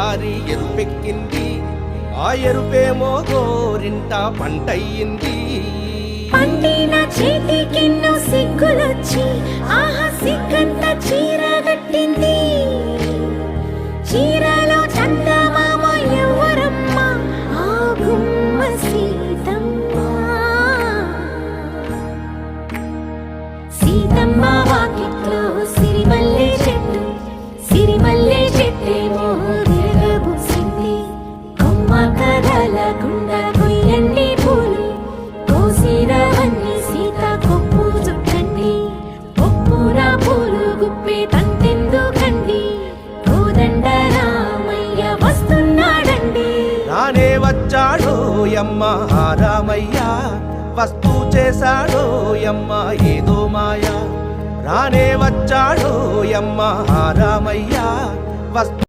ఒకసారి ఎరుపెక్కింది, ఆ ఎరుపేమో గోరింట పంటయ్యింది. పండిన చేతికెన్నో సిగ్గులొచ్చి ఆహా సిగ్గంత చీరగట్టింది. చీరలో చందమామ ఎవరమ్మ, ఆ గుమ్మ సీతమ్మ. సీతమ్మ వాకిట్లో సిరిమల్లె చెట్టు, సిరిమల్లె చెట్టేమో తిరగబూసింది. కొమ్మ కదలకుండా కొయ్యండి పూలు, కోసిరవన్నీ సీత కొప్పు చుట్టండి. కొప్పున పూలు గుప్పే తంతెందుకండి, కోదండ రామయ్య వస్తున్నాడండి. రానే వచ్చాడో యమ్మ ఆ రామయ్య, వస్తూ చేశాడో యమ్మ ఏదో మాయ. రానే వచ్చాడో యమ్మ ఆ రామయ్య, వస్తూ